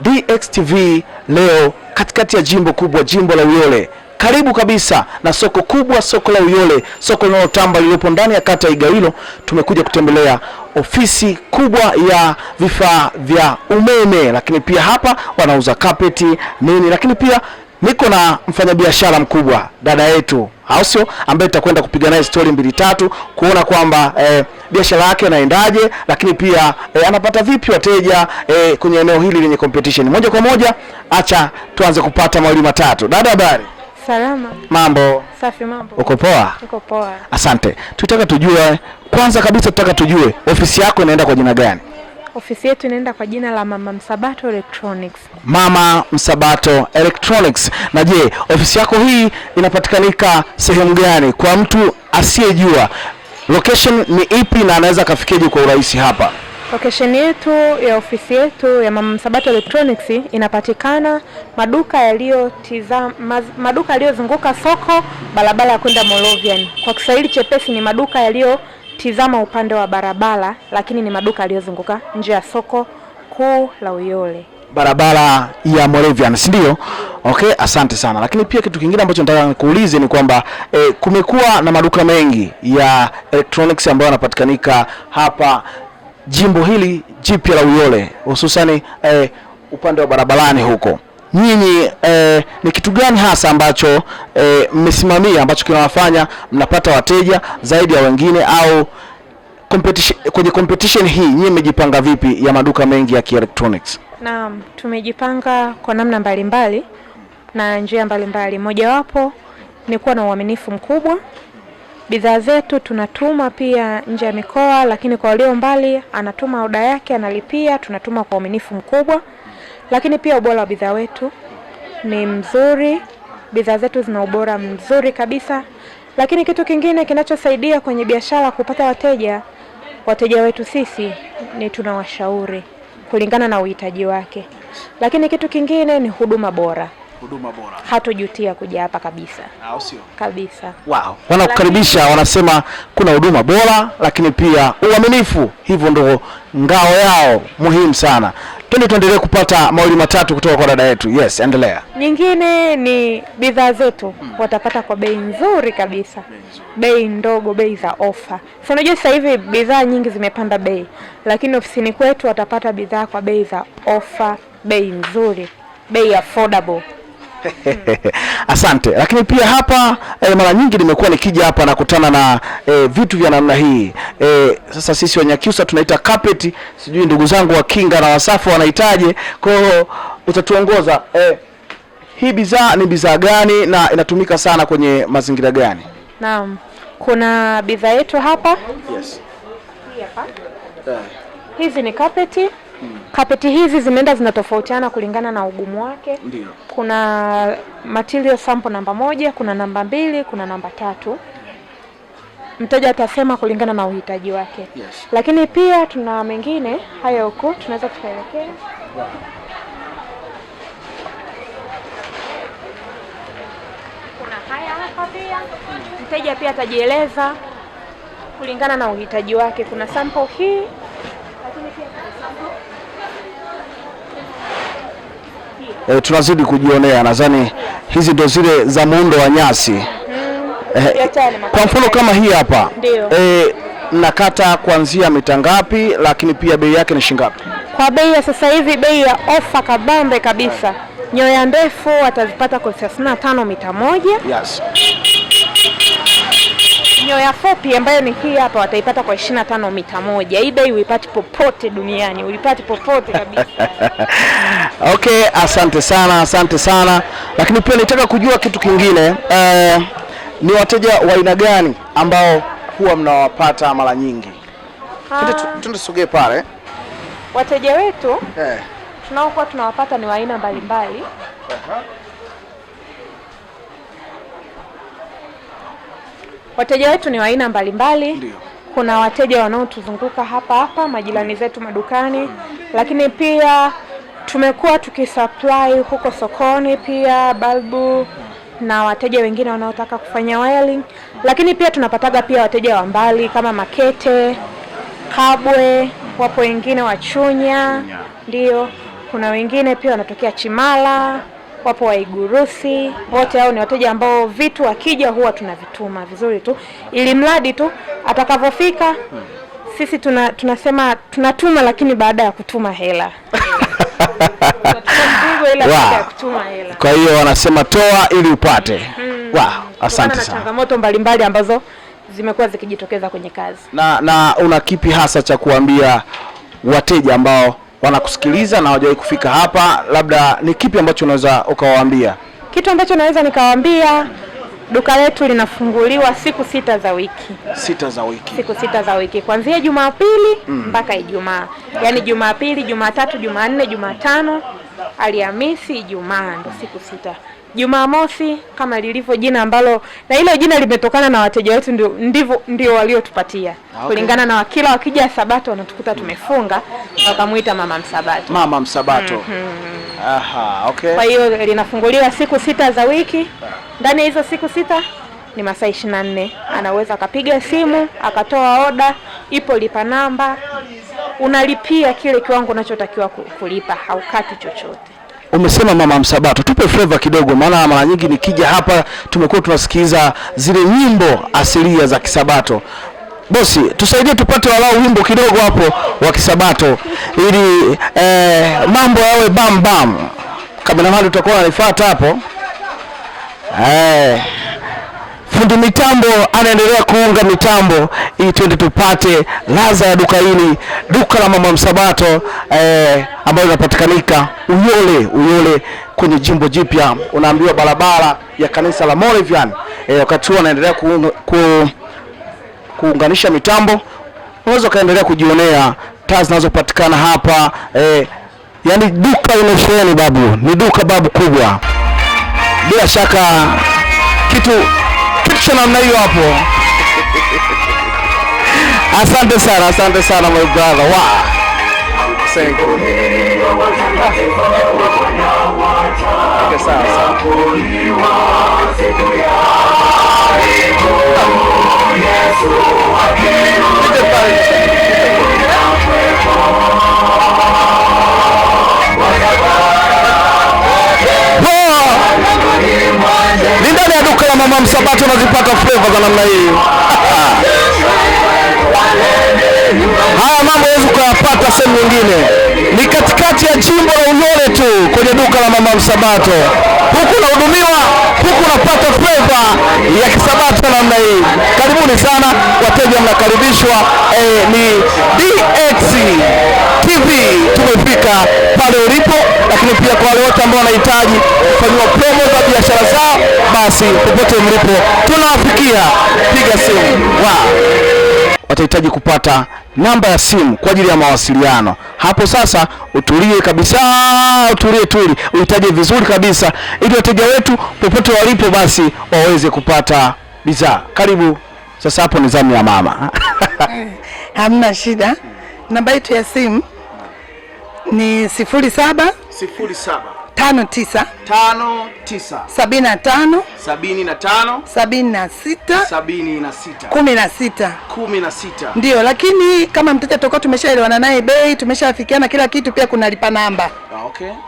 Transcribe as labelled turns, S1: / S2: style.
S1: DXTV leo katikati ya jimbo kubwa, jimbo la Uyole, karibu kabisa na soko kubwa, soko la Uyole, soko linalotamba lililopo ndani ya kata ya Igawilo. Tumekuja kutembelea ofisi kubwa ya vifaa vya umeme, lakini pia hapa wanauza carpet nini, lakini pia niko na mfanyabiashara mkubwa, dada yetu Hausio, ambaye tutakwenda kupiga naye story mbili tatu kuona kwamba biashara yake inaendaje, lakini pia anapata vipi wateja kwenye eneo hili lenye competition. Moja kwa moja, acha tuanze kupata mawili matatu. Dada, habari?
S2: Salama.
S1: Mambo?
S2: Safi, mambo.
S1: Uko poa?
S2: Uko poa.
S1: Asante. Tutaka tujue, kwanza kabisa tutaka tujue ofisi yako inaenda kwa jina gani?
S2: Ofisi yetu inaenda kwa jina la Mama Msabato Electronics.
S1: Mama Msabato Electronics. Na je, ofisi yako hii inapatikanika sehemu gani kwa mtu asiyejua? Location ni ipi na anaweza kafikije kwa urahisi hapa?
S2: Location yetu ya ofisi yetu ya Mama Msabato Electronics inapatikana maduka yaliyozunguka soko, barabara ya kwenda Moravian. Kwa Kiswahili chepesi ni maduka yaliyotizama upande wa barabara, lakini ni maduka yaliyozunguka nje ya soko kuu la Uyole,
S1: barabara ya Moravian, si ndio? Okay, asante sana. Lakini pia kitu kingine ambacho nataka nikuulize ni kwamba kumekuwa na maduka mengi ya electronics ambayo yanapatikanika hapa jimbo hili jipya la Uyole, hususani upande wa barabarani huko. Nyinyi ni kitu gani hasa ambacho mmesimamia ambacho kinawafanya mnapata wateja zaidi ya wengine, au kwenye competition hii nyinyi mmejipanga vipi ya maduka mengi ya electronics?
S2: Naam, tumejipanga kwa namna mbalimbali na njia mbalimbali. Mojawapo ni kuwa na uaminifu mkubwa. Bidhaa zetu tunatuma pia nje ya mikoa, lakini kwa walio mbali anatuma oda yake, analipia, tunatuma kwa uaminifu mkubwa. Lakini pia ubora wa bidhaa wetu ni mzuri. Bidhaa zetu zina ubora mzuri kabisa. Lakini kitu kingine kinachosaidia kwenye biashara kupata wateja wetu sisi ni tunawashauri kulingana na uhitaji wake. Lakini kitu kingine ni huduma bora. Huduma bora. Hatujutia kuja hapa kabisa.
S1: Au sio?
S2: Kabisa.
S1: Wow. Wanakukaribisha, wanasema kuna huduma bora, lakini pia uaminifu. Hivyo ndio ngao yao muhimu sana. Tuendelee kupata mawili matatu kutoka kwa dada yetu. Yes, endelea.
S2: Nyingine ni bidhaa zetu watapata kwa bei nzuri kabisa. Bei ndogo, bei za ofa. So unajua sasa hivi bidhaa nyingi zimepanda bei, lakini ofisini kwetu watapata bidhaa kwa bei za ofa, bei nzuri, bei affordable.
S1: Asante. Lakini pia hapa mara nyingi nimekuwa nikija hapa nakutana na vitu vya namna hii. Sasa sisi Wanyakyusa tunaita carpet, sijui ndugu zangu wa Kinga na Wasafu wanahitaji. Kwa hiyo utatuongoza hii bidhaa ni bidhaa gani na inatumika sana kwenye mazingira gani?
S2: Naam. Kuna bidhaa yetu hapa.
S1: Yes.
S2: Hii hapa. Hizi ni carpet. Kapeti hizi zinatofautiana kulingana na ugumu wake.
S1: Ndiyo.
S2: Kuna material sample namba 1, kuna namba 2, kuna namba 3. Mteja atasema kulingana na uhitaji wake.
S1: Yes.
S2: Lakini pia tuna mengine haya huko tunaweza tukaelekea.
S1: Wow.
S2: Kuna haya hapa pia. Mteja pia atajieleza kulingana na uhitaji wake. Kuna sample hii. Lakini pia kuna sample
S1: tunazidi kujionea, nadhani hizi ndio zile za muundo wa nyasi. Kwa mfano kama hii hapa, nakata kuanzia mita ngapi, lakini pia bei yake ni shilingi ngapi?
S2: Kwa bei ya sasa hivi, bei ya ofa kabambe kabisa. Nyoya ndefu atazipata kwa 35 mita 1.
S1: Yes.
S2: Nyoya fupi ambayo ni hii hapa wataipata kwa 25 mita 1. Hii bei uipati popote duniani, uipati popote kabisa.
S1: Okay, asante sana. Lakini pia nitaka kujua kitu kingine, ni wateja wa aina gani ambao huwa mnawapata mara nyingi? Tunasogea pale.
S2: Wateja wetu tunaokuwa tunawapata ni wa aina mbalimbali. Wateja wetu ni wa aina mbalimbali.
S1: Ndio.
S2: Kuna wateja wanaotuzunguka hapa majirani zetu madukani, lakini pia tumekuwa tukisupply huko sokoni pia balbu na wateja wengine wanaotaka kufanya wiring, lakini pia tunapataga pia wateja wa mbali kama Makete, Kabwe, wapo wengine wa Chunya, ndio. Kuna wengine pia wanatokea Chimala, wapo wa Igurusi. Wote hao ni wateja ambao vitu akija huwa tunavituma vizuri tu, ili mradi tu atakavyofika. Sisi tunasema tunatuma, lakini baada ya kutuma hela.
S1: Kwa hiyo wanasema toa ili upate. Wow, asante sana.
S2: Changamoto mbalimbali ambazo zimekuwa zikijitokeza kwenye kazi.
S1: Na una kipi hasa cha kuambia wateja ambao wanakusikiliza na hawajawahi kufika hapa? Labda ni kipi ambacho unaweza ukawaambia?
S2: Kitu ambacho naweza nikawaambia, duka letu linafunguliwa siku 6 za wiki.
S1: 6 za wiki.
S2: Siku 6 za wiki kuanzia Jumapili mpaka Ijumaa. Yaani Jumapili, Jumatatu, Jumanne, Jumatano, Alhamisi, Ijumaa, ndo siku 6. Jumamosi kama lilivyo jina ambalo, na hilo jina limetokana na wateja wetu, ndio waliotupatia. Okay. Kulingana na kila wakija Sabato wanatukuta tumefunga, wakamuita Mama Msabato.
S1: Mama Msabato. Aha, okay.
S2: Kwa hiyo linafunguliwa siku 6 za wiki. Ndani ya hizo siku 6 ni masaa 24. Anaweza akapiga simu, akatoa oda, ipo lipa namba. Unalipia kile kiwango unachotakiwa kulipa, haukati chochote.
S1: Umesema Mama Msabato, tupe flavor kidogo, maana mara nyingi nikija hapa tumekuwa tunasikiza zile nyimbo asilia za Kisabato. Bosi, tusaidie tupate walau wimbo kidogo hapo wa Kisabato ili mambo yawe bam bam. Kameraman utakuwa unanifuata hapo. Fundi mitambo anaendelea kuunga mitambo ili twende tupate ladha ya duka hili, duka la Mama Msabato ambayo linapatikanika Uyole kwenye jimbo jipya. Unaambiwa barabara ya kanisa la Moravian. Wakati huo anaendelea kuunganisha mitambo, unaweza kaendelea kujionea taa zinazopatikana hapa. Yani duka limesheheni babu, ni duka babu kubwa. Bila shaka kitu cha namna hiyo hapo. Asante sana my brother. Wow. Thank you. Okay, sawa. Ni ndani ya duka la Mama Msabato unazipata flavor za namna hii. Haya mambo huwezi kuyapata sehemu nyingine. Ni katikati ya jimbo la Uyole tu kwenye duka la Mama Msabato. Huku unahudumiwa, huku unapata flavor ya Kisabato namna hii. Karibuni sana wateja, mnakaribishwa. Ni DX TV tumefika pale ulipo, lakini pia kwa wale wote ambao wanahitaji kufanywa promo za biashara zao, basi popote mlipo tunawafikia. Piga simu. Watahitaji kupata namba ya simu kwa ajili ya mawasiliano. Hapo sasa utulie kabisa, uhitaji vizuri kabisa ili wateja wetu popote walipo basi waweze kupata bidhaa. Karibu. Sasa hapo ni zamu ya mama.
S3: Hamna shida. Namba yetu ya simu ni 07 59 75 76 16. Ndio, lakini kama mteja tutakuwa tumeshaelewana naye bei, tumeshafikiana kila kitu, pia kuna lipa namba.
S1: Okay.